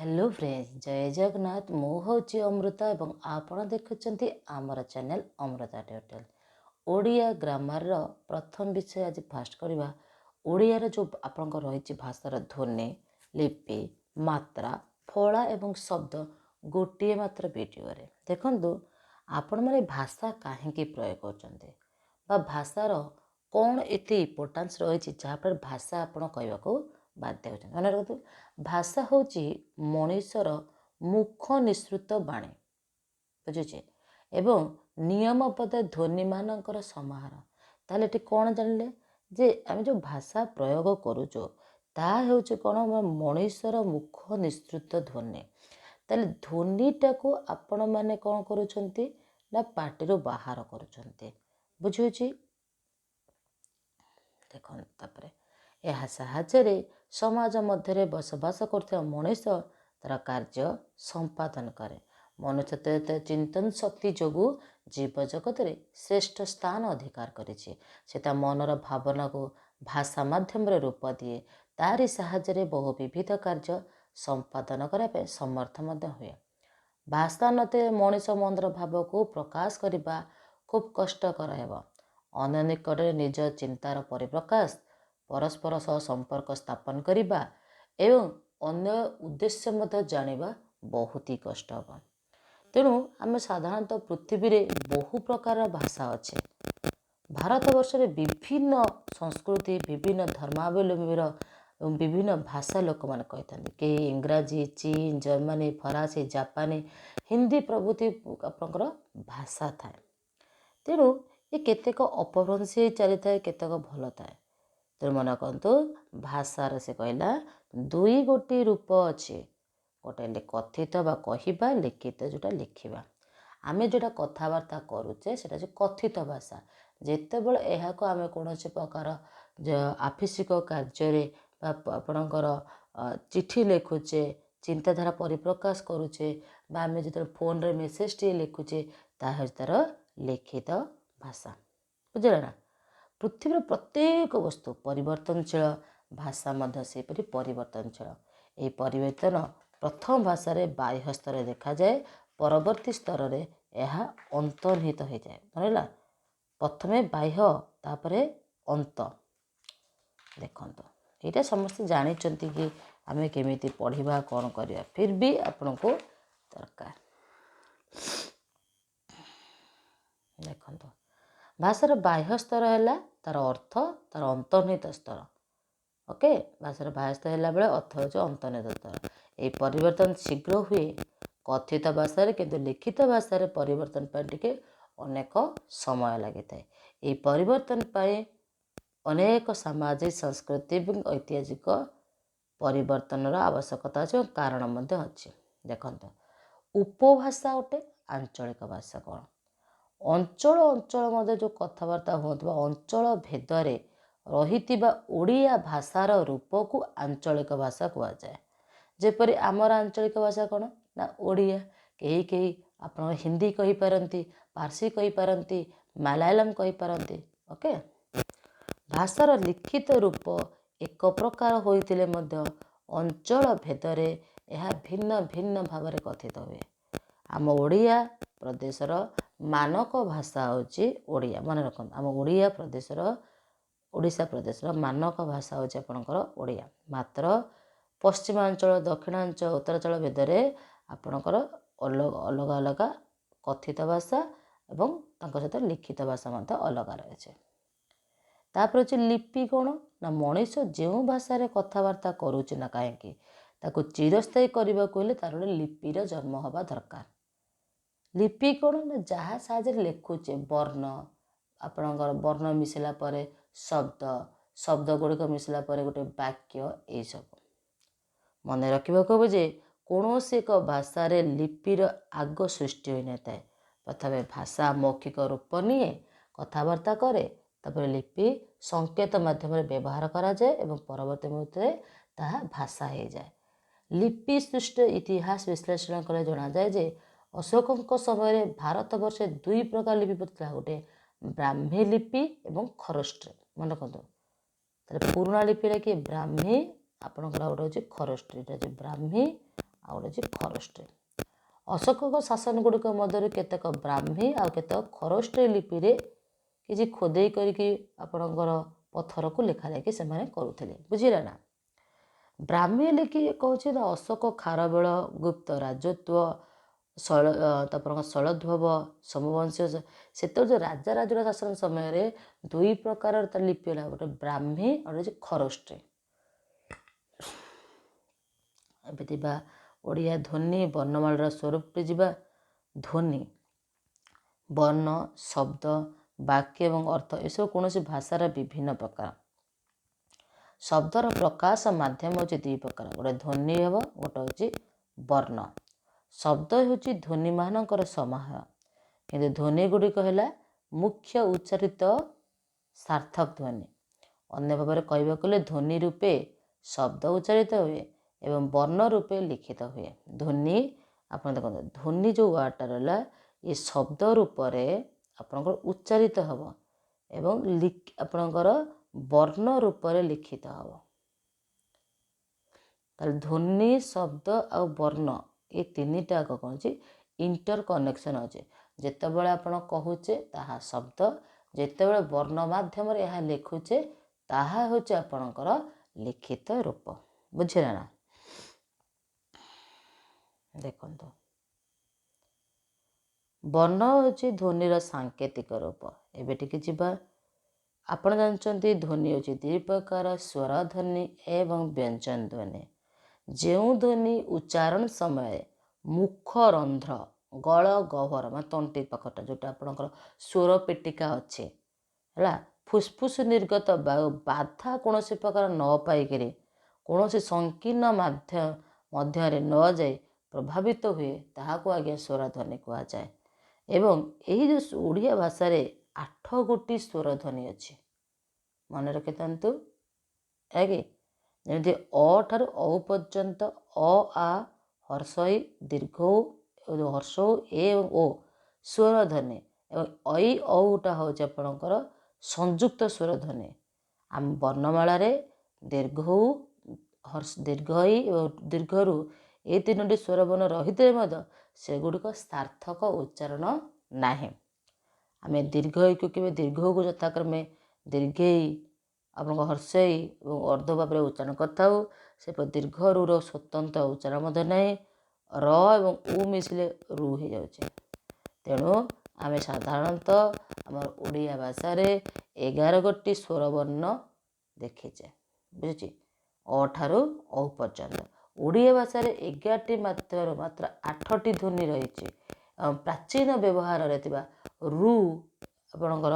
Hello friends जय जगन्नाथ मु हूँ अमृता एवं आपण देखुं आमर channel Amrita tutorial Odia grammar प्रथम विषय आज फास्ट करवा ओडियार जो आपण रही भाषार ध्वनि लिपि मात्रा फला एवं शब्द गोटे मात्र वीडियो देखु आपण मैंने भाषा कहीं प्रयोग कर भाषार कौन एत इम्पोर्टान्स रही जहाँफल भाषा आप कहवाक बाध्य होती मन रखु भाषा हूँ मनीषर मुख निसृत बाणी बुझे एवं नियमबद्ध ध्वनि मानकर समाहार ताले कौन जानले जे आम जो भाषा प्रयोग करुचो ता हूँ कौन मनीषर मुख निसृत ध्वनि ताले ध्वनिटा को आपण मैंने कौन करुछंती ना पार्टी बाहर करुछंती बुझुची देखो तापरे यह साहाय्य समाज मध्य बसवास कर मनीष तार कार्य संपादन करे मनुष्य चिंतन शक्ति जोगु जीव जगत रे श्रेष्ठ स्थान अधिकार करिछि से मनर भावना को भाषा माध्यम रूप दिए तारी साहाय्य बहु विविध कार्य संपादन करने समर्थ हुए भाषा नते मनीष मनर भाव को प्रकाश करने खूब कष्टकर हेब अन्य निकट निज चिंतार परिप्रकाश परस्पर सह संपर्क स्थापन करने एवं अन्य उद्देश्य मत जानिबा बहुत ही कष्ट हम तेणु आम साधारणतः पृथ्वी रे बहु प्रकार भाषा अच्छे भारत वर्ष रे विभिन्न संस्कृति विभिन्न धर्मावलंबीर विभिन्न भाषा लोक मैंने कही था कि इंग्राजी चीन जर्मनी फरासी जापानी हिंदी प्रभृति आपंकर भाषा थाए तेणु ये केतेक अपभ्रंश चली था केतेक भल थाए तेणु मन कहतु भाषार से कहला दुई गोटी रूप अच्छे गोटे कथित बा कहवा लिखित जोटा लिखा आमे जोटा कथबार्ता करुचे से कथित भाषा जितेबाला यह आम कौन प्रकार आफिसिक कार्य आपणकर चिठी लिखुचे चिंताधारा परिप्रकाश करुचे आम जो फोन रे मेसेज टी लिखुचे तार लिखित भाषा बुझे ना पृथ्वीर प्रत्येक वस्तु परिवर्तनशील भाषा मध्य सेपरि परिवर्तनशील ये परिवर्तन प्रथम भाषा रे बाह्य स्तर देखा जाए परवर्ती स्तर रे यह अंतर्निहित हो जाए मनला प्रथमे बाह्य तापरे अंत देखंतु ये समस्त जानी कि आमे केमिति पढ़िबा कौन करिया फिर भी आपण को दरकार देखंतु भाषार बाह्य स्तर है तार अर्थ तार अंतर्निहित स्तर ओके भाषार बाह्य स्तर है बेले अर्थ हो अंतर्निहित स्तर ये परिवर्तन शीघ्र हुए कथित भाषा किंतु लिखित भाषा परिवर्तन टे अनेक समय लगी था ये परिवर्तन अनेक सामाजिक सांस्कृतिक और ऐतिहासिक परिवर्तन आवश्यकता अच्छे कारण अच्छे देखो उपभाषा गोटे आंचलिक भाषा कौन अंचल अंचल मध्य जो कथबार्ता होता अंचल भेदरे रही ओडिया भाषार रूप को आंचलिक भाषा कहुए जेपरी आमर आंचलिक भाषा कौन ना ओडिया कहीं कहीं आप हिंदी कहींपारती पार्सी कहींपारती मलयालम कहींपारती ओके भाषार लिखित रूप एक प्रकार होइतिले मध्य अंचल भेदरे यह भिन्न भिन्न भाव में कथित हुए आम ओडिया प्रदेशर मानक भाषा हूँ ओडिया मन रख आम ओडिया प्रदेशर ओडिशा प्रदेशर मानक भाषा हूँ आपणकर ओडिया मात्र पश्चिमांचल दक्षिणांचल उत्तरांचल भेदरे आपणकर अलग अलग अलग कथित भाषा एवं सहित लिखित भाषा अलग रही तापर अच्छे लिपि कौन ना मनीष जो भाषा कथबार्ता करुचे ना कहीं ताको चिरस्थायी करने को तार लिपिर जन्म हवा दरकार लिपि कौन ना जहाँ साहय लिखुचे वर्ण आपणकर वर्ण मिसला पर शब्द शब्द गुड़िक मिसला पर गोटे वाक्य ये सब मन रखा हम जे कौन से एक भाषा लिपिर आग सृष्टि होना था प्रथम भाषा मौखिक रूप निए कथबार्ता करे तापर लिपि संकेत माध्यम व्यवहार करा जाए एवं परवर्ती मुहूर्त ताहा भाषा हो जाए लिपि सृष्टि इतिहास विश्लेषण कले जना जाए जे अशोक समय भारत वर्ष दुई प्रकार लिपि पड़ता गोटे ब्राह्मी लिपि एवं खरष्टी मन रखु पुराणा लिपि कि ब्राह्मी आपणकर गोटे हूँ खरष्टी ब्राह्मी ଆଉ ଗୋଟେ ହେଉଛି ଖରୋଷ୍ଟ୍ରୀ। ଅଶୋକଙ୍କ ଶାସନ ଗୁଡ଼ିକ ମଧ୍ୟରେ କେତେକ ବ୍ରାହ୍ମୀ ଆଉ କେତେକ ଖରୋଷ୍ଟ୍ରୀ ଲିପିରେ କିଛି ଖୋଦେଇ କରିକି ଆପଣଙ୍କର ପଥରକୁ ଲେଖାଲେଖି ସେମାନେ କରୁଥିଲେ। ବୁଝିଲେ ନା? ବ୍ରାହ୍ମୀ ଲିପି କହୁଛି ନା ଅଶୋକ ଖାରବେଳ ଗୁପ୍ତ ରାଜତ୍ୱ ତାପରେ ଶୈଳୋଦ୍ଭବ ସମବଂଶୀୟ ସେତେବେଳେ ଯେଉଁ ରାଜା ରାଜୁଡ଼ା ଶାସନ ସମୟରେ ଦୁଇ ପ୍ରକାରର ତା ଲିପି ହେଲା, ଗୋଟେ ବ୍ରାହ୍ମୀ ଆଉ ଗୋଟେ ଖରୋଷ୍ଟ୍ରୀ। ଏବେ ଥିବା ଓଡ଼ିଆ ଧ୍ୱନି ବର୍ଣ୍ଣମାଳାର ସ୍ୱରୂପଟି ଯିବା। ଧ୍ୱନି ବର୍ଣ୍ଣ ଶବ୍ଦ ବାକ୍ୟ ଏବଂ ଅର୍ଥ ଏସବୁ କୌଣସି ଭାଷାର ବିଭିନ୍ନ ପ୍ରକାର। ଶବ୍ଦର ପ୍ରକାଶ ମାଧ୍ୟମ ହେଉଛି ଦୁଇ ପ୍ରକାର, ଗୋଟେ ଧ୍ୱନି ହେବ, ଗୋଟେ ହେଉଛି ବର୍ଣ୍ଣ। ଶବ୍ଦ ହେଉଛି ଧ୍ୱନିମାନଙ୍କର ସମାହାର, କିନ୍ତୁ ଧ୍ୱନି ଗୁଡ଼ିକ ହେଲା ମୁଖ୍ୟ ଉଚ୍ଚାରିତ ସାର୍ଥକ ଧ୍ୱନି। ଅନ୍ୟ ଭାବରେ କହିବାକୁ ଗଲେ ଧ୍ୱନି ରୂପେ ଶବ୍ଦ ଉଚ୍ଚାରିତ ହୁଏ ଏବଂ ବର୍ଣ୍ଣ ରୂପେ ଲିଖିତ ହୁଏ। ଧ୍ୱନି ଆପଣ ଦେଖନ୍ତୁ, ଧ୍ୱନି ଯେଉଁ ୱାର୍ଡ଼ଟା ରହିଲା ଏ ଶବ୍ଦ ରୂପରେ ଆପଣଙ୍କର ଉଚ୍ଚାରିତ ହେବ ଏବଂ ଆପଣଙ୍କର ବର୍ଣ୍ଣ ରୂପରେ ଲିଖିତ ହେବ। ତାହେଲେ ଧ୍ୱନି ଶବ୍ଦ ଆଉ ବର୍ଣ୍ଣ ଏ ତିନିଟା କ'ଣ ଅଛି, ଇଣ୍ଟର କନେକ୍ସନ୍ ଅଛି। ଯେତେବେଳେ ଆପଣ କହୁଛେ ତାହା ଶବ୍ଦ, ଯେତେବେଳେ ବର୍ଣ୍ଣ ମାଧ୍ୟମରେ ଏହା ଲେଖୁଛେ ତାହା ହେଉଛି ଆପଣଙ୍କର ଲିଖିତ ରୂପ। ବୁଝିଲେ ନା? ଦେଖନ୍ତୁ, ବର୍ଣ୍ଣ ହେଉଛି ଧ୍ୱନିର ସାଙ୍କେତିକ ରୂପ। ଏବେ ଟିକେ ଯିବା। ଆପଣ ଜାଣିଛନ୍ତି ଧ୍ୱନି ହେଉଛି ଦୁଇ ପ୍ରକାର, ସ୍ୱର ଧ୍ୱନି ଏବଂ ବ୍ୟଞ୍ଜନ ଧ୍ୱନି। ଯେଉଁ ଧ୍ୱନି ଉଚ୍ଚାରଣ ସମୟରେ ମୁଖ ରନ୍ଧ୍ର ଗଳ ଗହ୍ୱର ମାନେ ତଣ୍ଟି ପାଖଟା ଯେଉଁଟା ଆପଣଙ୍କର ସ୍ୱର ପେଟିକା ଅଛି ହେଲା, ଫୁସ୍ଫୁସ୍ ନିର୍ଗତ ବାୟୁ ବାଧା କୌଣସି ପ୍ରକାର ନ ପାଇକରି କୌଣସି ସଂକୀର୍ଣ୍ଣ ମଧ୍ୟରେ ନ ଯାଇ ପ୍ରଭାବିତ ହୁଏ ତାହାକୁ ଆଜ୍ଞା ସ୍ୱର ଧ୍ୱନି କୁହାଯାଏ। ଏବଂ ଏହି ଯେଉଁ ଓଡ଼ିଆ ଭାଷାରେ 8 ଗୋଟି ସ୍ୱର ଧ୍ୱନି ଅଛି, ମନେ ରଖିଥାନ୍ତୁ। ଆଜ୍ଞା ଯେମିତି ଅ ଠାରୁ ଔ ପର୍ଯ୍ୟନ୍ତ ଅ ଆ ହର୍ଷ ଇ ଦୀର୍ଘ ହର୍ଷ ଏ ଏବଂ ଓ ସ୍ୱର ଧ୍ୱନି ଏବଂ ଐ ଔଟା ହେଉଛି ଆପଣଙ୍କର ସଂଯୁକ୍ତ ସ୍ୱର ଧ୍ୱନି। ଆମ ବର୍ଣ୍ଣମାଳାରେ ଦୀର୍ଘ ଦୀର୍ଘ ଇ ଏବଂ ଦୀର୍ଘରୁ ଏ ତିନୋଟି ସ୍ୱରବର୍ଣ୍ଣ ରହିଥିଲେ ମଧ୍ୟ ସେଗୁଡ଼ିକ ସାର୍ଥକ ଉଚ୍ଚାରଣ ନାହିଁ। ଆମେ ଦୀର୍ଘ ଇକୁ କେବେ ଦୀର୍ଘକୁ ଯଥାକ୍ରମେ ଦୀର୍ଘେଇ ଆପଣଙ୍କ ହର୍ଷେଇ ଏବଂ ଅର୍ଦ୍ଧ ଭାବରେ ଉଚ୍ଚାରଣ କରିଥାଉ। ସେପରି ଦୀର୍ଘ ରୁର ସ୍ୱତନ୍ତ୍ର ଉଚ୍ଚାରଣ ମଧ୍ୟ ନାହିଁ। ର ଏବଂ ଉ ମିଶିଲେ ରୁ ହେଇଯାଉଛି। ତେଣୁ ଆମେ ସାଧାରଣତଃ ଆମର ଓଡ଼ିଆ ଭାଷାରେ 11 ଗୋଟି ସ୍ୱର ବର୍ଣ୍ଣ ଦେଖିଛେ। ବୁଝୁଛି? ଅ ଠାରୁ ଔ ପର୍ଯ୍ୟନ୍ତ। ଓଡ଼ିଆ ଭାଷାରେ 11ଟି ମାତ୍ରାରୁ ମାତ୍ର 8ଟି ଧ୍ୱନି ରହିଛି। ପ୍ରାଚୀନ ବ୍ୟବହାରରେ ଥିବା ରୁ ଆପଣଙ୍କର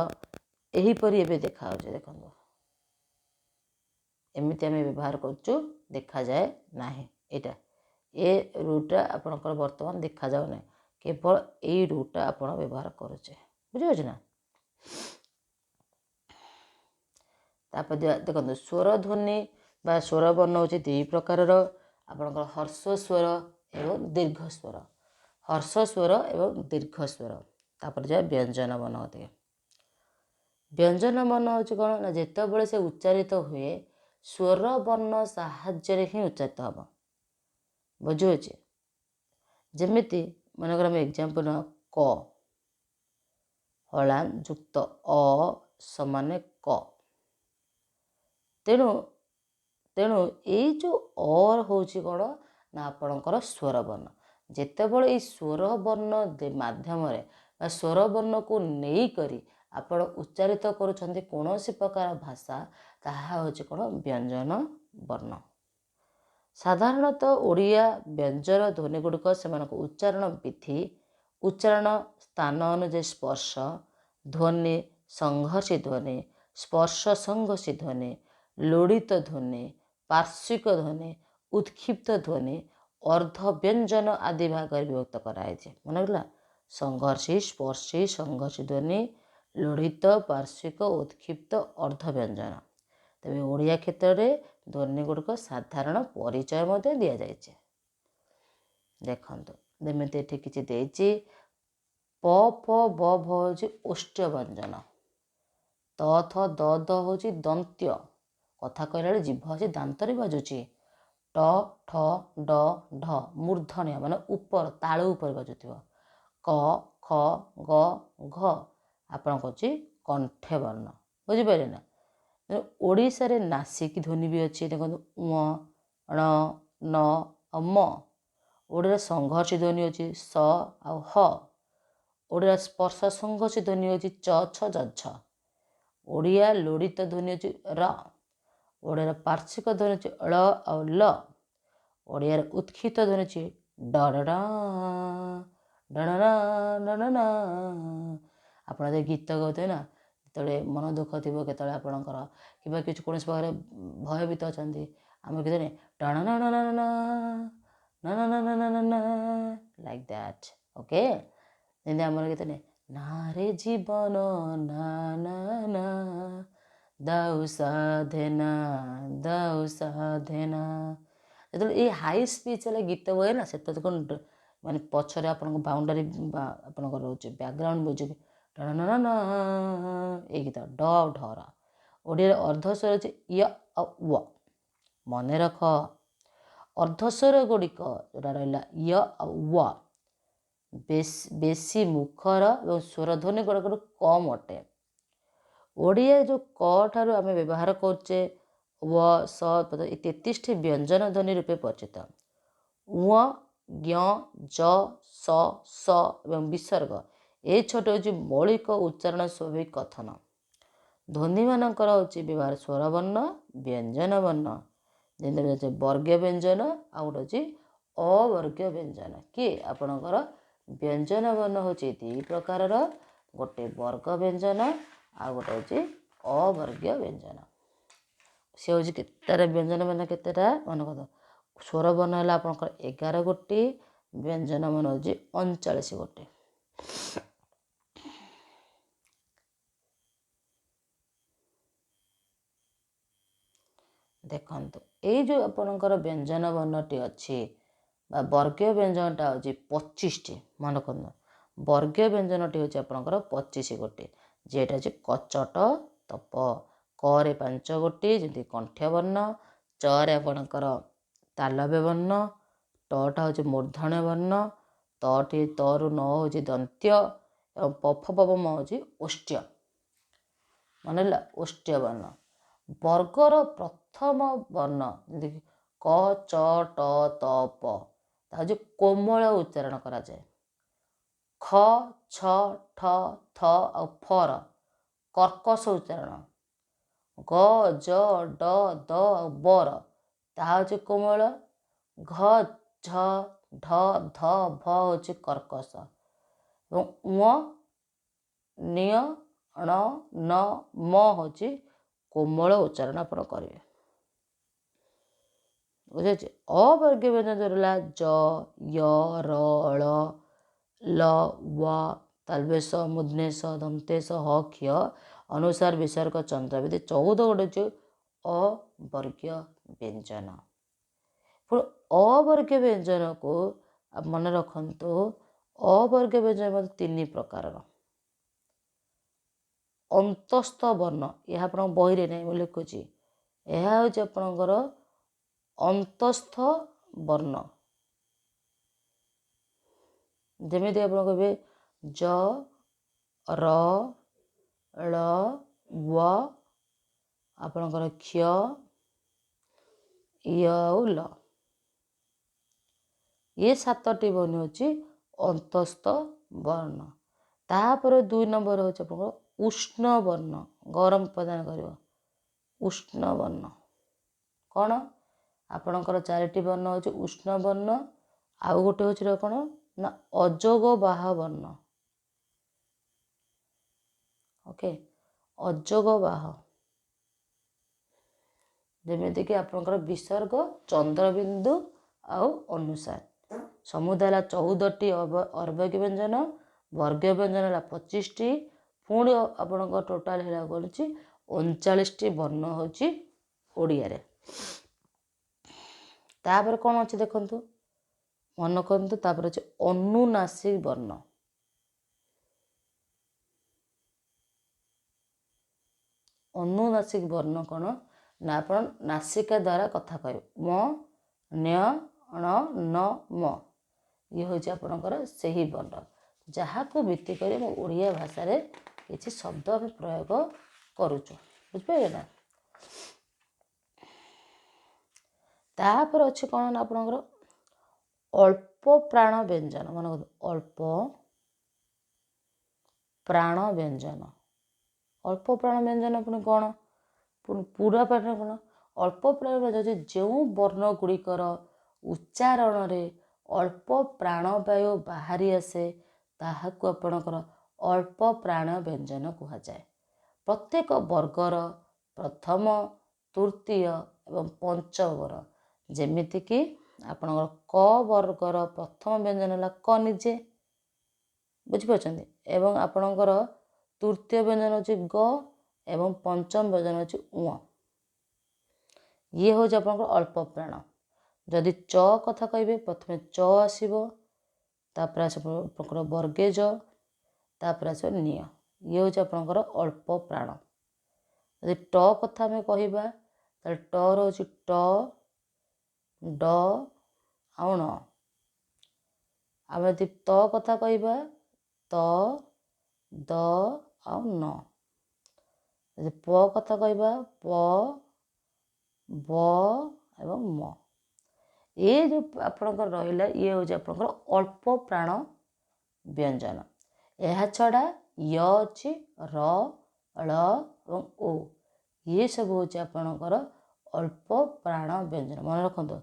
ଏହିପରି ଏବେ ଦେଖାଯାଉଛି। ଦେଖନ୍ତୁ, ଏମିତି ଆମେ ବ୍ୟବହାର କରୁଛୁ, ଦେଖାଯାଏ ନାହିଁ। ଏଇଟା ଏ ରୁଟା ଆପଣଙ୍କର ବର୍ତ୍ତମାନ ଦେଖାଯାଉ ନାହିଁ, କେବଳ ଏଇ ରୁଟା ଆପଣ ବ୍ୟବହାର କରୁଛେ। ବୁଝିପାରୁଛି ନା? ତାପରେ ଦେଖନ୍ତୁ, ସ୍ୱର ଧ୍ୱନି ବା ସ୍ୱର ବର୍ଣ୍ଣ ହେଉଛି ଦୁଇ ପ୍ରକାରର, ଆପଣଙ୍କର ହର୍ଷ ସ୍ୱର ଏବଂ ଦୀର୍ଘ ସ୍ୱର। ହର୍ଷ ସ୍ୱର ଏବଂ ଦୀର୍ଘ ସ୍ୱର। ତାପରେ ଯାଏ ବ୍ୟଞ୍ଜନ ବର୍ଣ୍ଣ ଅଧିକ। ବ୍ୟଞ୍ଜନ ବର୍ଣ୍ଣ ହେଉଛି କ'ଣ ନା, ଯେତେବେଳେ ସେ ଉଚ୍ଚାରିତ ହୁଏ ସ୍ୱର ବର୍ଣ୍ଣ ସାହାଯ୍ୟରେ ହିଁ ଉଚ୍ଚାରିତ ହେବ। ବୁଝୁଅଛି? ଯେମିତି ମନେକର ଆମେ ଏକ୍ଜାମ୍ପଲ୍ କ ହଳାନ ଯୁକ୍ତ ଅ ସମାନେ କ। ତେଣୁ ଏଇ ଯେଉଁ ଅ ହେଉଛି କ'ଣ ନା ଆପଣଙ୍କର ସ୍ୱର ବର୍ଣ୍ଣ। ଯେତେବେଳେ ଏଇ ସ୍ୱର ବର୍ଣ୍ଣ ମାଧ୍ୟମରେ ବା ସ୍ୱର ବର୍ଣ୍ଣକୁ ନେଇକରି ଆପଣ ଉଚ୍ଚାରିତ କରୁଛନ୍ତି କୌଣସି ପ୍ରକାର ଭାଷା, ତାହା ହେଉଛି କ'ଣ ବ୍ୟଞ୍ଜନ ବର୍ଣ୍ଣ। ସାଧାରଣତଃ ଓଡ଼ିଆ ବ୍ୟଞ୍ଜନ ଧ୍ୱନି ଗୁଡ଼ିକ ସେମାନଙ୍କ ଉଚ୍ଚାରଣ ବିଧି, ଉଚ୍ଚାରଣ ସ୍ଥାନ ଅନୁଯାୟୀ ସ୍ପର୍ଶ ଧ୍ୱନି, ସଂଘର୍ଷୀ ଧ୍ୱନି, ସ୍ପର୍ଶ ସଂଘର୍ଷୀ ଧ୍ୱନି, ଲୋଡ଼ିତ ଧ୍ୱନି, ପାର୍ଶ୍ୱିକ ଧ୍ୱନି, ଉତ୍କ୍ଷିପ୍ତ ଧ୍ୱନି, ଅର୍ଦ୍ଧ ବ୍ୟଞ୍ଜନ ଆଦି ଭାଗରେ ବିଭକ୍ତ କରାଯାଇଛି। ମନେଗଲା? ସଂଘର୍ଷୀ, ସ୍ପର୍ଶୀ, ସଂଘର୍ଷୀ ଧ୍ୱନି, ଲୋଡ଼ିତ, ପାର୍ଶ୍ୱିକ, ଉତ୍କ୍ଷିପ୍ତ, ଅର୍ଦ୍ଧ ବ୍ୟଞ୍ଜନ। ତେବେ ଓଡ଼ିଆ କ୍ଷେତ୍ରରେ ଧ୍ୱନି ଗୁଡ଼ିକ ସାଧାରଣ ପରିଚୟ ମଧ୍ୟ ଦିଆଯାଇଛି। ଦେଖନ୍ତୁ, ଯେମିତି ଏଠି କିଛି ଦେଇଛି, ପ ଫ ବ ଭ ହେଉଛି ଓଷ୍ଠ ବ୍ୟଞ୍ଜନ, ତ ଥ ଦ ଦ ହେଉଛି ଦନ୍ତ୍ୟ, କଥା କହିଲା ବେଳେ ଜିଭ ଆସି ଦାନ୍ତରେ ବାଜୁଛି। ଟ ଠ ଡ ଢ ମୂର୍ଦ୍ଧନ୍ୟ ମାନେ ଉପର ତାଳୁ ଉପରେ ବାଜୁଥିବ। କ ଖ ଗ ଘ ଆପଣଙ୍କ ହେଉଛି କଣ୍ଠେ ବର୍ଣ୍ଣ। ବୁଝିପାରିଲେ ନା? ଓଡ଼ିଶାରେ ନାସିକ ଧ୍ୱନି ବି ଅଛି। ଦେଖନ୍ତୁ ଙ ଣ ନ ଆଉ ମ। ଓଡ଼ିଆରେ ସଂଘର୍ଷୀ ଧ୍ୱନି ଅଛି ସ ଆଉ ହ। ଓଡ଼ିଆ ସ୍ପର୍ଶ ସଂଘର୍ଷୀ ଧ୍ୱନି ହେଉଛି ଚ ଛ ଜ ଝ। ଓଡ଼ିଆ ଲୋଡ଼ିତ ଧ୍ୱନି ଅଛି ର। ଓଡ଼ିଆର ପାର୍ଶ୍ୱିକ ଧ୍ୱନି ଅଛି ଳ ଆଉ ଲ। ଓଡ଼ିଆର ଉତ୍କ୍ଷିପ୍ତ ଧ୍ୱନି ଅଛି ଡ ଡ ଡ। ଆପଣ ଯଦି ଗୀତ ଗାଉଥିବେ ନା, ଯେତେବେଳେ ମନ ଦୁଃଖ ଥିବ, କେତେବେଳେ ଆପଣଙ୍କର କିମ୍ବା କିଛି କୌଣସି ପ୍ରକାର ଭୟଭୀତ ଅଛନ୍ତି, ଆମେ ଗୀତ ଟଣ ଲାଇକ୍ ଦ୍ୟାଟ୍। ଓକେ, ଯେମିତି ଆମର ଗୀତ ନାରେ ଜୀବନ ନା ନା ନା ଦାଉ ସାଧେନା ଦାଉ ସାଧେନା। ଯେତେବେଳେ ଏଇ ହାଇ ସ୍ପିଚ୍ ହେଲେ ଗୀତ ବଏ ନା, ସେତେବେଳେ କ'ଣ ମାନେ ପଛରେ ଆପଣଙ୍କ ବାଉଣ୍ଡାରୀ ବା ଆପଣଙ୍କର ରହୁଛି ବ୍ୟାକଗ୍ରାଉଣ୍ଡ ମ୍ୟୁଜିକ୍ ଏଇ ଗୀତ ଡ ଆଉ ଢର। ଓଡ଼ିଆରେ ଅର୍ଦ୍ଧସ୍ୱର ହେଉଛି ୟ ଆଉ ୱ। ମନେ ରଖ, ଅର୍ଦ୍ଧସ୍ୱର ଗୁଡ଼ିକ ଯେଉଁଟା ରହିଲା ୟ ଆଉ ୱ ବେଶୀ ମୁଖର ଏବଂ ସ୍ୱରଧ୍ୱନି ଗୁଡ଼ାକରୁ କମ୍ ଅଟେ। ଓଡ଼ିଆ ଯେଉଁ କ ଠାରୁ ଆମେ ବ୍ୟବହାର କରୁଛେ ୱ ସ ଏ 33ଟି ବ୍ୟଞ୍ଜନ ଧ୍ୱନି ରୂପେ ପରିଚିତ। ଙ ଜ୍ଞ ଯ ସ ସ ଏବଂ ବିସର୍ଗ ଏହି ଛୋଟ ହେଉଛି ମୌଳିକ ଉଚ୍ଚାରଣ ସ୍ୱାଭାବିକ କଥନ। ଧ୍ୱନିମାନଙ୍କର ହେଉଛି ବ୍ୟବହାର ସ୍ୱରବର୍ଣ୍ଣ ବ୍ୟଞ୍ଜନ ବର୍ଣ୍ଣ। ଯେମିତି ଅଛି ବର୍ଗୀୟ ବ୍ୟଞ୍ଜନ ଆଉ ଗୋଟେ ହେଉଛି ଅବର୍ଗୀୟ ବ୍ୟଞ୍ଜନ। କି ଆପଣଙ୍କର ବ୍ୟଞ୍ଜନ ବର୍ଣ୍ଣ ହେଉଛି ଦୁଇ ପ୍ରକାରର, ଗୋଟେ ବର୍ଗ ବ୍ୟଞ୍ଜନ ଆଉ ଗୋଟେ ହେଉଛି ଅବର୍ଗୀୟ ବ୍ୟଞ୍ଜନ। ସେ ହେଉଛି କେତେଟା ବ୍ୟଞ୍ଜନ ବର୍ଣ୍ଣ କେତେଟା ମନେ କର। ସ୍ୱର ବର୍ଣ୍ଣ ହେଲା ଆପଣଙ୍କର 11 ଗୋଟି, ବ୍ୟଞ୍ଜନ ବର୍ଣ୍ଣ ହେଉଛି 39 ଗୋଟି। ଦେଖନ୍ତୁ, ଏଇ ଯେଉଁ ଆପଣଙ୍କର ବ୍ୟଞ୍ଜନ ବର୍ଣ୍ଣଟି ଅଛି ବା ବର୍ଗୀୟ ବ୍ୟଞ୍ଜନଟା ହେଉଛି 25ଟି। ମନେ କରନ୍ତୁ, ବର୍ଗୀୟ ବ୍ୟଞ୍ଜନଟି ହେଉଛି ଆପଣଙ୍କର 25 ଗୋଟି। ଯେଟା ହେଉଛି କଚଟ ତପ। କରେ 5 ଗୋଟି ଯେମିତି କଣ୍ଠ୍ୟ ବର୍ଣ୍ଣ। ଚରେ ଆପଣଙ୍କର ତାଲବ୍ୟ ବର୍ଣ୍ଣ। ଟଟା ହେଉଛି ମୂର୍ଦ୍ଧଣ୍ୟ ବର୍ଣ୍ଣ। ତରୁ ନ ହେଉଛି ଦନ୍ତ୍ୟ ଏବଂ ପଫ ପବମ ହେଉଛି ଓଷ୍ଟ୍ୟ। ମନେ ହେଲା, ଓଷ୍ଟ୍ୟ ବର୍ଣ୍ଣ। ବର୍ଗର ପ୍ରଥମ ବର୍ଣ୍ଣ ଯେମିତିକି କ ଚ ଟ ତ ପ ତା ହେଉଛି କୋମଳ ଉଚ୍ଚାରଣ କରାଯାଏ। ଖ ଛ ଠ ଥ ଆଉ ଫର କର୍କଶ ଉଚ୍ଚାରଣ। ଗ ଜ ଡ ଦ ଆଉ ବର ତାହା ହେଉଛି କୋମଳ। ଘ ଝ ଢ ଧ ଭ ହେଉଛି କର୍କଶ। ଏବଂ ଙ ଣ୍ୟ ଣ ନ ମ ହେଉଛି କୋମଳ ଉଚ୍ଚାରଣ ଆପଣ କରିବେ। ବୁଝାଉଛି। ଅବର୍ଗୀୟ ବ୍ୟଞ୍ଜନ ରହିଲା ଜ ୟ ର ଳ ଲ ୱ ତାଲବେଶ ମୁଦ୍ନେଶ ଦନ୍ତେଶ ହ କ୍ଷ ଅନୁସାର ବିସର୍ଗ ଚନ୍ଦ୍ର ଏମିତି 14 ଗୋଟେ ହେଉଛି ଅବର୍ଗୀୟ ବ୍ୟଞ୍ଜନ। ପୁଣି ଅବର୍ଗୀୟ ବ୍ୟଞ୍ଜନକୁ ମନେ ରଖନ୍ତୁ, ଅବର୍ଗୀୟ ବ୍ୟଞ୍ଜନ ମଧ୍ୟ 3 ପ୍ରକାରର। ଅନ୍ତସ୍ଥ ବର୍ଣ୍ଣ, ଏହା ଆପଣଙ୍କ ବହିରେ ନାହିଁ ମୁଁ ଲେଖୁଛି। ଏହା ହେଉଛି ଆପଣଙ୍କର ଅନ୍ତସ୍ଥ ବର୍ଣ୍ଣ। ଯେମିତି ଆପଣ କହିବେ ଜ ର ଳ ୱ ଆପଣଙ୍କର କ୍ଷ ୟ ଆଉ ଲ। ଏ 7ଟି ବର୍ଣ୍ଣ ହେଉଛି ଅନ୍ତସ୍ଥ ବର୍ଣ୍ଣ। ତାପରେ 2 ନମ୍ବର ହେଉଛି ଆପଣଙ୍କର ଉଷ୍ଣ ବର୍ଣ୍ଣ, ଗରମ ପ୍ରଦାନ କରିବ। ଉଷ୍ଣ ବର୍ଣ୍ଣ କ'ଣ? ଆପଣଙ୍କର 4ଟି ବର୍ଣ୍ଣ ହେଉଛି ଉଷ୍ଣ ବର୍ଣ୍ଣ। ଆଉ ଗୋଟେ ହେଉଛି କ'ଣ ନା ଅଯୋଗ ବାହ ବର୍ଣ୍ଣ। ଓକେ, ଅଯୋଗ ବାହ ଯେମିତିକି ଆପଣଙ୍କର ବିସର୍ଗ ଚନ୍ଦ୍ରବିନ୍ଦୁ ଆଉ ଅନୁସାର। ସମୁଦାୟ ହେଲା 14ଟି ଅବର୍ଗୀୟ ବ୍ୟଞ୍ଜନ। ବର୍ଗୀୟ ବ୍ୟଞ୍ଜନ ହେଲା 25ଟି। ପୁଣି ଆପଣଙ୍କ ଟୋଟାଲ ହେଲା କରୁଛି 39ଟି ବର୍ଣ୍ଣ ହେଉଛି ଓଡ଼ିଆରେ। ତାପରେ କ'ଣ ଅଛି ଦେଖନ୍ତୁ, ମନେ କରନ୍ତୁ। ତାପରେ ଅଛି ଅନୁନାସିକ ବର୍ଣ୍ଣ। ଅନୁନାସିକ ବର୍ଣ୍ଣ କ'ଣ ନା ଆପଣ ନାସିକା ଦ୍ୱାରା କଥା କହିବେ। ମ ନ୍ୟ ଣ ନ ମ ଇଏ ହେଉଛି ଆପଣଙ୍କର ସେହି ବର୍ଣ୍ଣ ଯାହାକୁ ଭିତ୍ତି କରି ଆମ ଓଡ଼ିଆ ଭାଷାରେ କିଛି ଶବ୍ଦ ଆମେ ପ୍ରୟୋଗ କରୁଛୁ। ବୁଝିପାରିଲେ ନା? ତାପରେ ଅଛି କ'ଣ ନା ଆପଣଙ୍କର ଅଳ୍ପ ପ୍ରାଣ ବ୍ୟଞ୍ଜନ। ମନେ କରନ୍ତୁ, ଅଳ୍ପ ପ୍ରାଣ ବ୍ୟଞ୍ଜନ। ଅଳ୍ପ ପ୍ରାଣ ବ୍ୟଞ୍ଜନ ପୁଣି କ'ଣ? ପୁରା ପ୍ରାଣ କ'ଣ? ଅଳ୍ପ ପ୍ରାଣ ବ୍ୟଞ୍ଜନ ଯେଉଁ ବର୍ଣ୍ଣ ଗୁଡ଼ିକର ଉଚ୍ଚାରଣରେ ଅଳ୍ପ ପ୍ରାଣବାୟୁ ବାହାରି ଆସେ ତାହାକୁ ଆପଣଙ୍କର ଅଳ୍ପ ପ୍ରାଣ ବ୍ୟଞ୍ଜନ କୁହାଯାଏ। ପ୍ରତ୍ୟେକ ବର୍ଗର ପ୍ରଥମ, ତୃତୀୟ ଏବଂ ପଞ୍ଚମ ବର୍ଗ, ଯେମିତିକି ଆପଣଙ୍କର କ ବର୍ଗର ପ୍ରଥମ ବ୍ୟଞ୍ଜନ ହେଲା କ ନିଜେ, ବୁଝିପାରୁଛନ୍ତି, ଏବଂ ଆପଣଙ୍କର ତୃତୀୟ ବ୍ୟଞ୍ଜନ ହେଉଛି ଗ ଏବଂ ପଞ୍ଚମ ବ୍ୟଞ୍ଜନ ହେଉଛି ଉଁ। ଇଏ ହେଉଛି ଆପଣଙ୍କର ଅଳ୍ପ ପ୍ରାଣ। ଯଦି ଚ କଥା କହିବେ ପ୍ରଥମେ ଚ ଆସିବ, ତାପରେ ଆସିବ ଆପଣଙ୍କର ବର୍ଗେଜ, ତାପରେ ଆସିବ ନିୟ। ଇଏ ହେଉଛି ଆପଣଙ୍କର ଅଳ୍ପ ପ୍ରାଣ। ଯଦି ଟ କଥା ଆମେ କହିବା ତାହେଲେ ଟ ରହୁଛି ଟ, ଡ ଆଉ ଣ। ଆମେ ଯଦି ତ କଥା କହିବା ତ, ଦ ଆଉ ନ। ଯଦି ପ କଥା କହିବା ପ, ବ ଏବଂ ମ। ଏ ଯେଉଁ ଆପଣଙ୍କର ରହିଲା ଇଏ ହେଉଛି ଆପଣଙ୍କର ଅଳ୍ପ ପ୍ରାଣ ବ୍ୟଞ୍ଜନ। ଏହା ଛଡ଼ା ୟ ଅଛି, ର, ଳ ଏବଂ ଓ। ଇଏ ସବୁ ହେଉଛି ଆପଣଙ୍କର ଅଳ୍ପ ପ୍ରାଣ ବ୍ୟଞ୍ଜନ। ମନେ ରଖନ୍ତୁ,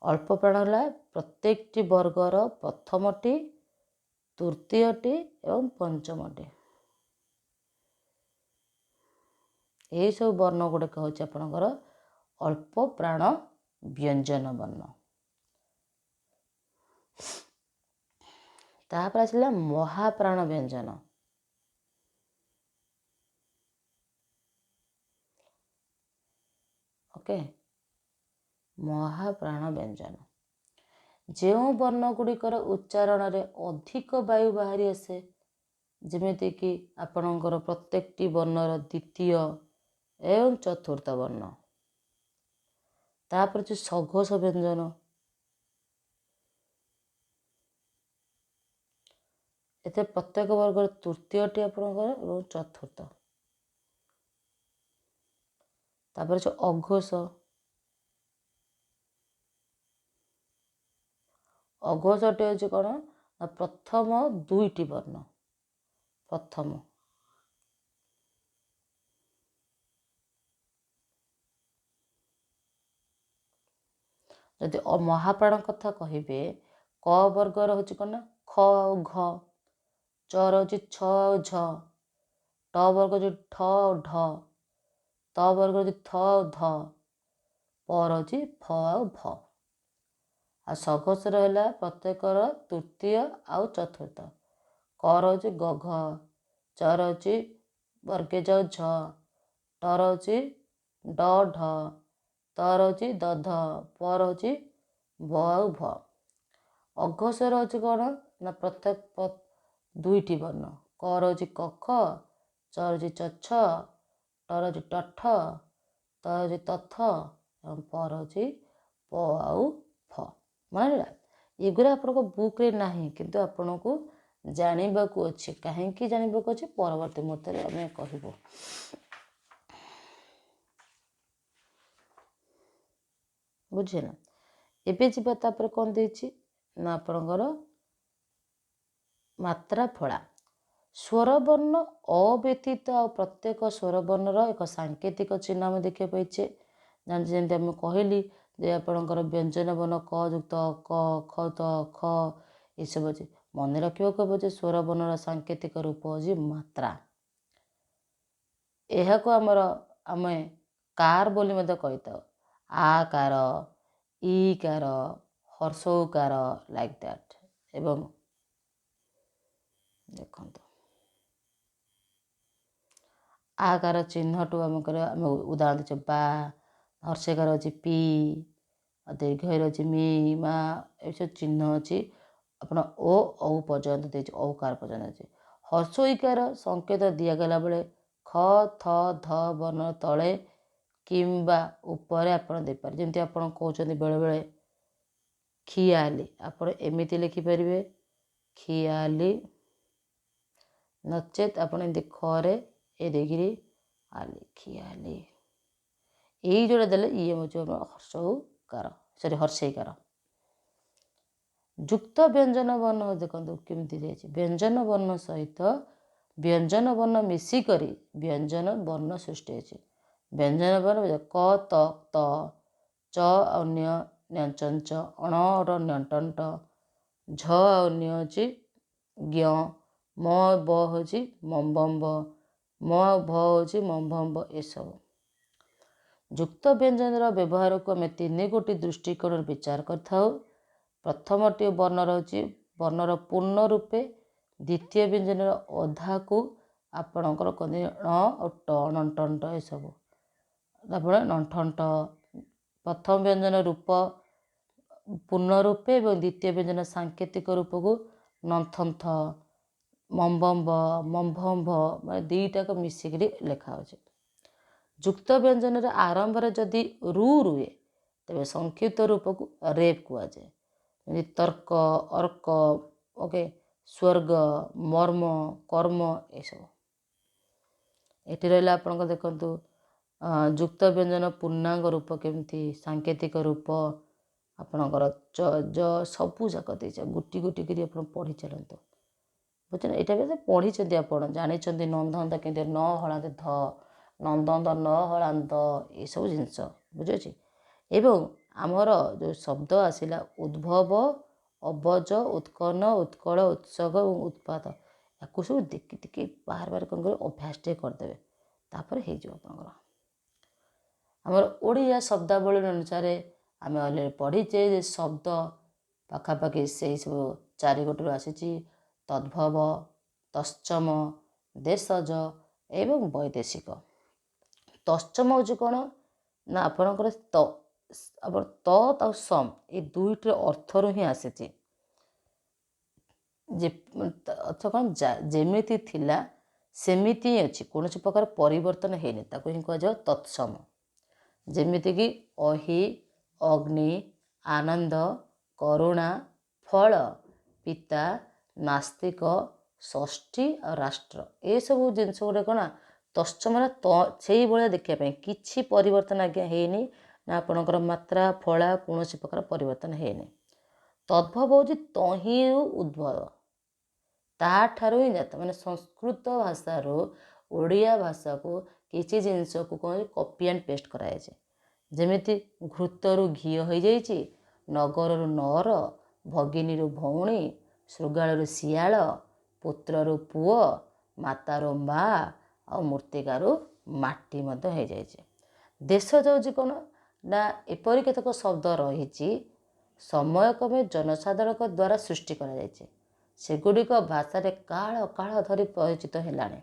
ଅଳ୍ପ ପ୍ରାଣ ହେଲା ପ୍ରତ୍ୟେକଟି ବର୍ଗର ପ୍ରଥମଟି, ତୃତୀୟଟି ଏବଂ ପଞ୍ଚମଟି। ଏହିସବୁ ବର୍ଣ୍ଣ ଗୁଡ଼ିକ ହେଉଛି ଆପଣଙ୍କର ଅଳ୍ପ ପ୍ରାଣ ବ୍ୟଞ୍ଜନ ବର୍ଣ୍ଣ। ତାପରେ ଆସିଲା ମହାପ୍ରାଣ ବ୍ୟଞ୍ଜନ। ଓକେ, ମହାପ୍ରାଣ ବ୍ୟଞ୍ଜନ ଯେଉଁ ବର୍ଣ୍ଣ ଗୁଡ଼ିକର ଉଚ୍ଚାରଣରେ ଅଧିକ ବାୟୁ ବାହାରି ଆସେ, ଯେମିତିକି ଆପଣଙ୍କର ପ୍ରତ୍ୟେକଟି ବର୍ଣ୍ଣର ଦ୍ୱିତୀୟ ଏବଂ ଚତୁର୍ଥ ବର୍ଣ୍ଣ। ତାପରେ ହେଉଛି ସଘୋଷ ବ୍ୟଞ୍ଜନ। ଏଥିରେ ପ୍ରତ୍ୟେକ ବର୍ଗର ତୃତୀୟଟି ଆପଣଙ୍କର ଏବଂ ଚତୁର୍ଥ। ତାପରେ ହେଉଛି ଅଘୋଷ। ଅଘୋଷଟି ହେଉଛି କ'ଣ ନା ପ୍ରଥମ ଦୁଇଟି ବର୍ଣ୍ଣ। ପ୍ରଥମ। ଯଦି ମହାପ୍ରାଣ କଥା କହିବେ କ ବର୍ଗର ହେଉଛି କ'ଣ ନା ଖ ଆଉ ଘ, ଚ ରହୁଛି ଛ ଆଉ ଝ, ଟ ବର୍ଗ ହେଉଛି ଠ ଆଉ ଢ, ତ ବର୍ଗ ହେଉଛି ଥ ଆଉ ଧ, ପ ରହୁଛି ଫ ଆଉ ଭ। ଆଉ ସଘୋଷ ରହିଲା ପ୍ରତ୍ୟେକର ତୃତୀୟ ଆଉ ଚତୁର୍ଥ। କ ରହୁଛି ଗ ଘ, ଚ ରହୁଛି ବର୍ଗେଜ ଆଉ ଝ, ଟ ରହୁଛି ଡ ଢ, ତ ରହୁଛି ଦ ଧ, ପ ରହୁଛି ବ ଆଉ ଭ। ଅଘୋଷ ରହୁଛି କ'ଣ ନା ପ୍ରତ୍ୟେକ ଦୁଇଟି ବର୍ଣ୍ଣ। କ ରହୁଛି କ ଖ, ଚ ରହୁଛି ଚ ଛ, ଟ ରହୁଛି ଟ ଠ, ତ ରହୁଛି ତ ଥ ଏବଂ ପ ରହୁଛି ପ ଆଉ ଫ। ମନେ ରହିଲା? ଏଗୁଡ଼ା ଆପଣଙ୍କ ବୁକ୍ରେ ନାହିଁ, କିନ୍ତୁ ଆପଣଙ୍କୁ ଜାଣିବାକୁ ଅଛି। କାହିଁକି ଜାଣିବାକୁ ଅଛି ପରବର୍ତ୍ତୀ ମୁହୂର୍ତ୍ତରେ ଆମେ କହିବୁ। ବୁଝିଲେ? ଏବେ ଯିବା ତାପରେ କ'ଣ ଦେଇଛି ନା ଆପଣଙ୍କର ମାତ୍ରା ଫଳା। ସ୍ୱରବର୍ଣ୍ଣ ଅବ୍ୟତୀତ ଆଉ ପ୍ରତ୍ୟେକ ସ୍ୱରବର୍ଣ୍ଣର ଏକ ସାଙ୍କେତିକ ଚିହ୍ନ ଆମେ ଦେଖିବାକୁ ପାଇଛେ। ଜାଣିଛେ ଯେମିତି ଆମେ କହିଲି ଯେ ଆପଣଙ୍କର ବ୍ୟଞ୍ଜନ ବର୍ଣ୍ଣ କ ଯୁକ୍ତ କ, ଖ ତ ଖ, ଏସବୁ ଅଛି। ମନେ ରଖିବାକୁ ହେବ ଯେ ସ୍ୱରବର୍ଣ୍ଣର ସାଙ୍କେତିକ ରୂପ ହେଉଛି ମାତ୍ରା। ଏହାକୁ ଆମେ କାର ବୋଲି ମଧ୍ୟ କହିଥାଉ। ଆ କାର, ଇ କାର, ହର୍ଷ ଉକାର, ଲାଇକ୍ ଦ୍ୟାଟ୍। ଏବଂ ଦେଖନ୍ତୁ, ଆ କାର ଚିହ୍ନଠୁ ଆମେ ଉଦାହରଣ ଦେଉଛେ ବା, ହର୍ଷକାର ଅଛି ପି, ଦୀର୍ଘ ଅଛି ମି, ମା, ଏସବୁ ଚିହ୍ନ ଅଛି। ଆପଣ ଓ ଔ ପର୍ଯ୍ୟନ୍ତ ଦେଇଛି, ଔକାର ପର୍ଯ୍ୟନ୍ତ ଅଛି। ହର୍ଷ ଇକାର ସଂକେତ ଦିଆଗଲା ବେଳେ ଖ, ଥ, ଧ ବର୍ଣ୍ଣ ତଳେ କିମ୍ବା ଉପରେ ଆପଣ ଦେଇପାରିବେ। ଯେମିତି ଆପଣ କହୁଛନ୍ତି ବେଳେବେଳେ ଖିଆଲି ଆପଣ ଏମିତି ଲେଖିପାରିବେ ଖିଆଲି, ନଚେତ୍ ଆପଣ ଏମିତି ଖରେ ଏ ଦେଇକିରି ଆଲି ଖିଆଲି, ଏଇ ଯୋଉଟା ଦେଲେ ଇଏ ହେଉଛି ଆମର ହର୍ଷଉକାର ହର୍ଷେଇକାର। ଯୁକ୍ତ ବ୍ୟଞ୍ଜନ ବର୍ଣ୍ଣ ଦେଖନ୍ତୁ କେମିତି ଦିଆଯାଇଛି। ବ୍ୟଞ୍ଜନ ବର୍ଣ୍ଣ ସହିତ ବ୍ୟଞ୍ଜନ ବର୍ଣ୍ଣ ମିଶିକରି ବ୍ୟଞ୍ଜନ ବର୍ଣ୍ଣ ସୃଷ୍ଟି ହୋଇଛି। ବ୍ୟଞ୍ଜନ ବର୍ଣ୍ଣ କ ତ ତ, ଚ ଆଉ ନ୍ୟ ନ୍ୟଞ୍ଚଞ୍ଚ, ଅଣ ର ନ୍ୟଟଣ୍ଟ, ଝ ଆଉ ନ୍ୟ ହେଉଛି ଜ୍ଞ, ମ ବ ହେଉଛି ମମ୍ବମ୍ବ, ମ ଆଉ ଭ ହେଉଛି ମମ୍ଭମ୍ବ। ଏସବୁ ଯୁକ୍ତ ବ୍ୟଞ୍ଜନର ବ୍ୟବହାରକୁ ଆମେ 3 ଗୋଟି ଦୃଷ୍ଟିକୋଣରୁ ବିଚାର କରିଥାଉ। ପ୍ରଥମଟି ବର୍ଣ୍ଣ ରହୁଛି ବର୍ଣ୍ଣର ପୂର୍ଣ୍ଣ ରୂପେ, ଦ୍ୱିତୀୟ ବ୍ୟଞ୍ଜନର ଅଧାକୁ ଆପଣଙ୍କର କହନ୍ତି ଣ ଆଉ ଟ, ଣଣ୍ଟଣ୍ଟ ଏସବୁ। ତାପରେ ନଣ୍ଠଣ୍ଟ, ପ୍ରଥମ ବ୍ୟଞ୍ଜନ ରୂପ ପୂର୍ଣ୍ଣ ରୂପେ ଏବଂ ଦ୍ୱିତୀୟ ବ୍ୟଞ୍ଜନ ସାଙ୍କେତିକ ରୂପକୁ ନନ୍ଥନ୍ଥ, ମମ୍ବମ୍ବ, ମମ୍ଭମ୍ଭ, ମାନେ ଦୁଇଟାକୁ ମିଶିକିରି ଲେଖା ହେଉଛି। ଯୁକ୍ତ ବ୍ୟଞ୍ଜନରେ ଆରମ୍ଭରେ ଯଦି ରୁ ରୁହେ ତେବେ ସଂକ୍ଷିପ୍ତ ରୂପକୁ ରେପ୍ କୁହାଯାଏ। ଯେମିତି ତର୍କ, ଅର୍କ, ଓକେ, ସ୍ୱର୍ଗ, ମର୍ମ, କର୍ମ ଏସବୁ। ଏଠି ରହିଲା ଆପଣଙ୍କ ଦେଖନ୍ତୁ ଯୁକ୍ତ ବ୍ୟଞ୍ଜନ ପୂର୍ଣ୍ଣାଙ୍ଗ ରୂପ କେମିତି, ସାଙ୍କେତିକ ରୂପ ଆପଣଙ୍କର ଚ ଜ ସବୁ ଯାକ ଦେଇଛ। ଗୋଟି ଗୋଟି କରି ଆପଣ ପଢ଼ି ଚାଲନ୍ତୁ, ବୁଝୁଛନ୍ତି। ଏଇଟା ବି ପଢ଼ିଛନ୍ତି ଆପଣ, ଜାଣିଛନ୍ତି ନନ୍ଦନ୍ଦ କେମିତି ନ ହଳାନ୍ତି ଧ, ନନ୍ଦନ୍ଦ ନ ହଳାନ୍ତ, ଏସବୁ ଜିନିଷ ବୁଝୁଛି। ଏବଂ ଆମର ଯେଉଁ ଶବ୍ଦ ଆସିଲା ଉଦ୍ଭବ, ଅବଜ, ଉତ୍କନ, ଉତ୍କଳ, ଉତ୍ସର୍ଗ ଏବଂ ଉତ୍ପାତ, ୟାକୁ ସବୁ ଦେଖି ଦେଖି ବାର ବାର କ'ଣ କରିବେ ଅଭ୍ୟାସ ଟିକେ କରିଦେବେ, ତାପରେ ହେଇଯିବ ଆପଣଙ୍କର। ଆମର ଓଡ଼ିଆ ଶବ୍ଦାବଳୀ ଅନୁସାରେ ଆମେ ଅଲରେଡ଼ି ପଢ଼ିଛେ ଯେ ଶବ୍ଦ ପାଖାପାଖି ସେଇ ସବୁ 4 ଗୋଟିରୁ ଆସିଛି। ତଦ୍ଭବ, ତତ୍ସମ, ଦେଶଜ ଏବଂ ବୈଦେଶିକ। ତତ୍ସମ ହେଉଛି କ'ଣ ନା ଆପଣଙ୍କର ଆପଣ ତ ଆଉ ସମ୍ ଏ ଦୁଇଟିର ଅର୍ଥରୁ ହିଁ ଆସିଛି। ଯେ ଅର୍ଥ କ'ଣ ଯେମିତି ଥିଲା ସେମିତି ହିଁ ଅଛି, କୌଣସି ପ୍ରକାର ପରିବର୍ତ୍ତନ ହେଇନି, ତାକୁ ହିଁ କୁହାଯାଉ ତତ୍ସମ। ଯେମିତିକି ଅହି, ଅଗ୍ନି, ଆନନ୍ଦ, କରୁଣା, ଫଳ, ପିତା, ନାସ୍ତିକ, ଷଷ୍ଠୀ ଆଉ ରାଷ୍ଟ୍ର, ଏସବୁ ଜିନିଷ ଗୁଡ଼ାକ ନା ତତ୍ସମରେ ସେଇଭଳିଆ ଦେଖିବା ପାଇଁ କିଛି ପରିବର୍ତ୍ତନ ଆଜ୍ଞା ହେଇନି, ନା ଆପଣଙ୍କର ମାତ୍ରା ଫଳା କୌଣସି ପ୍ରକାର ପରିବର୍ତ୍ତନ ହେଇନି। ତଦ୍ଭବ ହେଉଛି ତହିଁରୁ ଉଦ୍ଭବ, ତାଠାରୁ ହିଁ ଜାତ, ମାନେ ସଂସ୍କୃତ ଭାଷାରୁ ଓଡ଼ିଆ ଭାଷାକୁ କିଛି ଜିନିଷକୁ କ'ଣ କପି ଆଣ୍ଡ ପେଷ୍ଟ କରାଯାଇଛି। ଯେମିତି ଘୃତରୁ ଘିଅ ହୋଇଯାଇଛି, ନଗରରୁ ନଅର, ଭଗିନୀରୁ ଭଉଣୀ, ଶୃଗାଳରୁ ଶିଆଳ, ପୁତ୍ରରୁ ପୁଅ, ମାତାରୁ ମା ଆଉ ମୃତ୍ତିକାରୁ ମାଟି ମଧ୍ୟ ହେଇଯାଇଛି। ଦେଶ ଯାଉଛି କ'ଣ ନା ଏପରି କେତେକ ଶବ୍ଦ ରହିଛି ସମୟକ୍ରମେ ଜନସାଧାରଣଙ୍କ ଦ୍ୱାରା ସୃଷ୍ଟି କରାଯାଇଛି, ସେଗୁଡ଼ିକ ଭାଷାରେ କାଳ କାଳ ଧରି ପରିଚିତ ହେଲାଣି।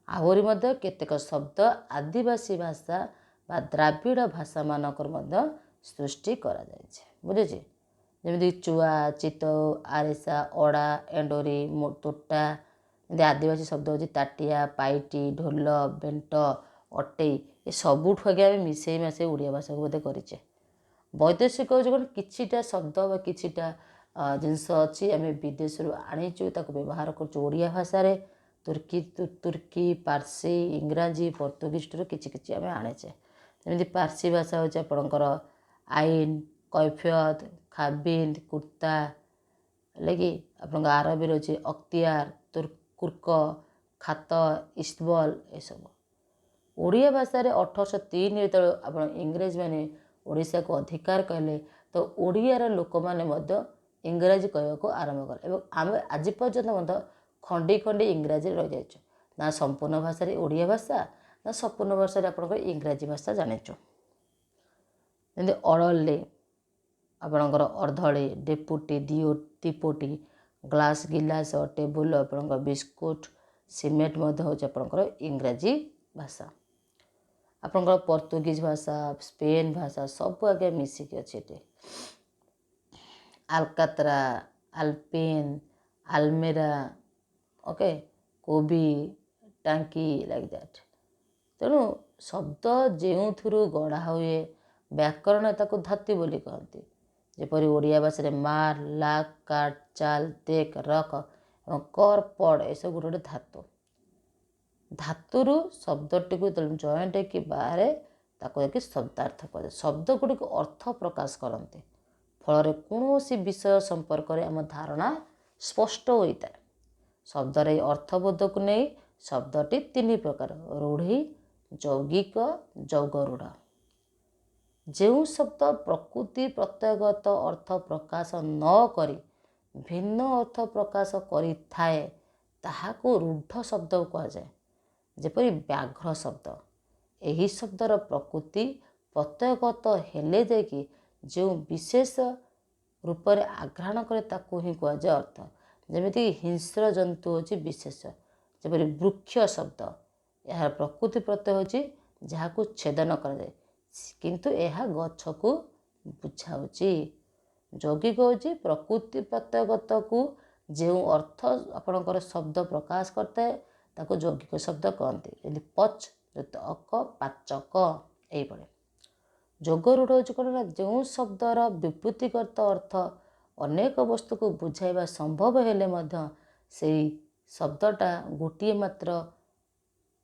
ଆହୁରି ମଧ୍ୟ କେତେକ ଶବ୍ଦ ଆଦିବାସୀ ଭାଷା ବା ଦ୍ରାବିଡ଼ ଭାଷାମାନଙ୍କର ମଧ୍ୟ ସୃଷ୍ଟି କରାଯାଇଛି, ବୁଝୁଛି। ଯେମିତି ଚୁଆ, ଚିତଉ, ଆରିସା, ଅଡ଼ା, ଏଣ୍ଡୁରି, ତୋଟା, ଏମିତି ଆଦିବାସୀ ଶବ୍ଦ ହେଉଛି ତାଟିଆ, ପାଇଟି, ଢୋଲ, ବେଣ୍ଟ, ଅଟେଇ, ଏ ସବୁଠୁ ଆଗେ ଆମେ ମିଶେଇ ମାସେଇ ଓଡ଼ିଆ ଭାଷାକୁ ବୋଧେ କରିଛେ। ବୈଦେଶିକ ହେଉଛି କ'ଣ କିଛିଟା ଶବ୍ଦ ବା କିଛିଟା ଜିନିଷ ଅଛି ଆମେ ବିଦେଶରୁ ଆଣିଛୁ, ତାକୁ ବ୍ୟବହାର କରୁଛୁ ଓଡ଼ିଆ ଭାଷାରେ। ତୁର୍କୀ, ପାର୍ସି, ଇଂରାଜୀ, ପର୍ତ୍ତୁଗୀଜରୁ କିଛି କିଛି ଆମେ ଆଣିଛେ। ଯେମିତି ପାର୍ସି ଭାଷା ହେଉଛି ଆପଣଙ୍କର ଆଇନ, କୈଫିୟତ, ଖାବିନ୍ଦ, କୁର୍ତ୍ତା, ହେଲେ କି ଆପଣଙ୍କ ଆରବୀର ହେଉଛି ଅକ୍ତିଆର, କୁର୍କ, ଖାତ, ଇସ୍ତବଲ, ଏସବୁ। ଓଡ଼ିଆ ଭାଷାରେ 1803 ଯେତେବେଳେ ଆପଣ ଇଂରେଜମାନେ ଓଡ଼ିଶାକୁ ଅଧିକାର କଲେ ତ ଓଡ଼ିଆର ଲୋକମାନେ ମଧ୍ୟ ଇଂରାଜୀ କହିବାକୁ ଆରମ୍ଭ କଲେ ଏବଂ ଆମେ ଆଜି ପର୍ଯ୍ୟନ୍ତ ମଧ୍ୟ ଖଣ୍ଡି ଖଣ୍ଡି ଇଂରାଜୀରେ ରହିଯାଇଛୁ, ନା ସମ୍ପୂର୍ଣ୍ଣ ଭାଷାରେ ଓଡ଼ିଆ ଭାଷା ନା ସମ୍ପୂର୍ଣ୍ଣ ଭାଷାରେ ଆପଣଙ୍କର ଇଂରାଜୀ ଭାଷା ଜାଣିଛୁ। ଯେମିତି ଅଳଲି ଆପଣଙ୍କର ଅର୍ଦ୍ଧଳି, ଡେପୁଟି, ଦିପୋଟି, ଗ୍ଲାସ୍ ଗିଲାସ, ଟେବୁଲ ଆପଣଙ୍କର ବିସ୍କୁଟ, ସିମେଣ୍ଟ ମଧ୍ୟ ହେଉଛି ଆପଣଙ୍କର ଇଂରାଜୀ ଭାଷା। ଆପଣଙ୍କର ପର୍ତ୍ତୁଗୀଜ ଭାଷା, ସ୍ପେନ ଭାଷା ସବୁ ଆଜ୍ଞା ମିଶିକି ଅଛି ଏଠି। ଆଲକାତ୍ରା, ଆଲପିନ, ଆଲମେରା, ଓକେ, କୋବି, ଟାଙ୍କି, ଲାଇକ୍ ଦ୍ୟାଟ୍। ତେଣୁ ଶବ୍ଦ ଯେଉଁଥିରୁ ଗଢ଼ା ହୁଏ ବ୍ୟାକରଣ ତାକୁ ଧାତୁ ବୋଲି କହନ୍ତି। ଯେପରି ଓଡ଼ିଆ ଭାଷାରେ ମାର, ଲାଗ, କାଟ, ଚାଲ, ଦେକ, ରଖ ଏବଂ କର, ପଡ଼ ଏସବୁ ଗୋଟେ ଗୋଟେ ଧାତୁ। ଧାତୁରୁ ଶବ୍ଦଟିକୁ ଯେତେବେଳେ ଜଏଣ୍ଟ ହେଇକି ବାହାରେ ତାକୁ ଯାଇକି ଶବ୍ଦାର୍ଥ କୁହାଯାଏ। ଶବ୍ଦ ଗୁଡ଼ିକୁ ଅର୍ଥ ପ୍ରକାଶ କରନ୍ତି, ଫଳରେ କୌଣସି ବିଷୟ ସମ୍ପର୍କରେ ଆମ ଧାରଣା ସ୍ପଷ୍ଟ ହୋଇଥାଏ। ଶବ୍ଦର ଏହି ଅର୍ଥବୋଧକୁ ନେଇ ଶବ୍ଦଟି 3 ପ୍ରକାର: ରୂଢ଼ି, ଯୌଗିକ, ଯୌଗରୂଢ଼। ଯେଉଁ ଶବ୍ଦ ପ୍ରକୃତି ପ୍ରତ୍ୟୟଗତ ଅର୍ଥ ପ୍ରକାଶ ନ କରି ଭିନ୍ନ ଅର୍ଥ ପ୍ରକାଶ କରିଥାଏ ତାହାକୁ ରୂଢ଼ ଶବ୍ଦ କୁହାଯାଏ। ଯେପରି ବ୍ୟାଘ୍ର ଶବ୍ଦ, ଏହି ଶବ୍ଦର ପ୍ରକୃତି ପ୍ରତ୍ୟୟଗତ ହେଲେ ଯାଇକି ଯେଉଁ ବିଶେଷ ରୂପରେ ଆଘ୍ରାଣ କରେ ତାକୁ ହିଁ କୁହାଯାଏ ଅର୍ଥ। ଯେମିତିକି ହିଂସ୍ର ଜନ୍ତୁ ହେଉଛି ବିଶେଷ। ଯେପରି ବୃକ୍ଷ ଶବ୍ଦ, ଏହାର ପ୍ରକୃତି ପ୍ରତ୍ୟୟ ହେଉଛି ଯାହାକୁ ଛେଦନ କରାଯାଏ, କିନ୍ତୁ ଏହା ଗଛକୁ ବୁଝାଉଛି। ଯୌଗିକ ହେଉଛି ପ୍ରକୃତି ପ୍ରତ୍ୟୟଗତକୁ ଯେଉଁ ଅର୍ଥ ଆପଣଙ୍କର ଶବ୍ଦ ପ୍ରକାଶ କରିଥାଏ ତାକୁ ଯୌଗିକ ଶବ୍ଦ କହନ୍ତି। ଯେମିତି ପଚ, ଅକ, ପାଚକ ଏଇଭଳି। ଯୌଗରୂଢ଼ ହେଉଛି କ'ଣ ନା, ଯେଉଁ ଶବ୍ଦର ବିବୃତ୍ତିଗତ ଅର୍ଥ ଅନେକ ବସ୍ତୁକୁ ବୁଝାଇବା ସମ୍ଭବ ହେଲେ ମଧ୍ୟ ସେଇ ଶବ୍ଦଟା ଗୋଟିଏ ମାତ୍ର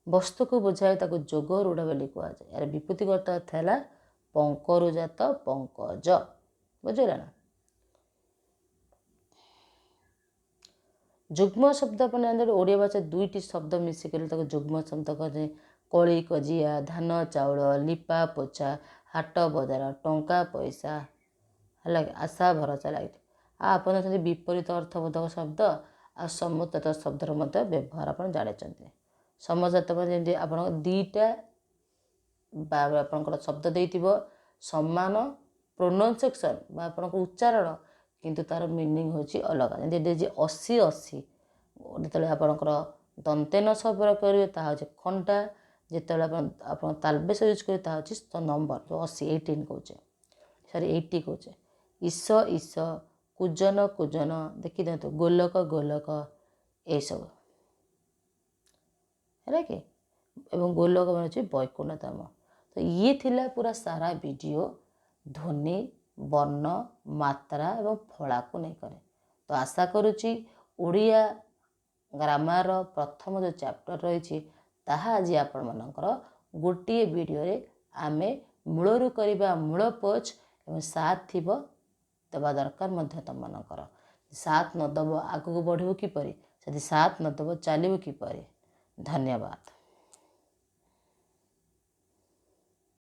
ବସ୍ତୁକୁ ବୁଝାଏ ତାକୁ ଯୋଗରୂଢ଼ ବୋଲି କୁହାଯାଏ। ଏହାର ବିବୃତ୍ତିଗତ ଅର୍ଥ ହେଲା ପଙ୍କରୁ ଜାତ ପଙ୍କଜ। ବୁଝିଲା ନା? ଯୁଗ୍ମ ଶବ୍ଦ ଆପଣ ଜାଣିଛନ୍ତି ଓଡ଼ିଆ ଭାଷାରେ 2ଟି ଶବ୍ଦ ମିଶିକରି ତାକୁ ଯୁଗ୍ମ ଶବ୍ଦ କୁହାଯାଏ। କଳି କଜିଆ, ଧାନ ଚାଉଳ, ଲିପା ପୋଛା, ହାଟ ବଜାର, ଟଙ୍କା ପଇସା, ହେଲା ଆଶା ଭରସା ଲାଗେ। ଆଉ ଆପଣ ଜାଣିଛନ୍ତି ବିପରୀତ ଅର୍ଥବୋଧକ ଶବ୍ଦ ଆଉ ସମୁଚ୍ଚତ ଶବ୍ଦର ମଧ୍ୟ ବ୍ୟବହାର ଆପଣ ଜାଣିଛନ୍ତି। ସମୁଚ୍ଚତ ମାନେ ଯେମିତି ଆପଣଙ୍କ 2ଟା ବା ଆପଣଙ୍କର ଶବ୍ଦ ଦେଇଥିବ ସମାନ ପ୍ରୋନାଉନ୍ସିଏସନ୍ ବା ଆପଣଙ୍କ ଉଚ୍ଚାରଣ, କିନ୍ତୁ ତାର ମିନିଂ ହେଉଛି ଅଲଗା। ଯେମିତି 80 80, ଯେତେବେଳେ ଆପଣଙ୍କର ଦନ୍ତେନ ଶବ୍ଦ କରିବେ ତାହା ହେଉଛି ଖଣ୍ଡା, ଯେତେବେଳେ ଆପଣ ତାଲବେଶ ୟୁଜ୍ କରିବେ ତାହା ହେଉଛି ନମ୍ବର, ଯେଉଁ 80 18 କହୁଛେ, ସରି 80 କହୁଛେ। ଈଶ ଈଶ, କୁଜନ କୁଜନ, ଦେଖିଦିଅନ୍ତୁ ଗୋଲକ ଗୋଲକ ଏଇସବୁ ହେଲା କି। ଏବଂ ଗୋଲକ ମାନେ ହେଉଛି ବୈକୁଣ୍ଠ ଧାମ। ତ ଇଏ ଥିଲା ପୁରା ସାରା ଭିଡ଼ିଓ ଧ୍ୱନି, ବର୍ଣ୍ଣ, ମାତ୍ରା ଏବଂ ଫଳାକୁ ନେଇକରି। ତ ଆଶା କରୁଛି ଓଡ଼ିଆ ଗ୍ରାମାରର ପ୍ରଥମ ଯେଉଁ ଚାପ୍ଟର ରହିଛି ତାହା ଆଜି ଆପଣମାନଙ୍କର ଗୋଟିଏ ଭିଡ଼ିଓରେ ଆମେ ମୂଳରୁ କରିବା ମୂଳ ପୋଛ ଏବଂ ସାଥ ଥିବ ଦେବା ଦରକାର ମଧ୍ୟ ତୁମମାନଙ୍କର। ସାଥ ନ ଦେବ ଆଗକୁ ବଢ଼ିବ କିପରି? ଯଦି ସାଥ ନ ଦେବ ଚାଲିବ କିପରି? ଧନ୍ୟବାଦ।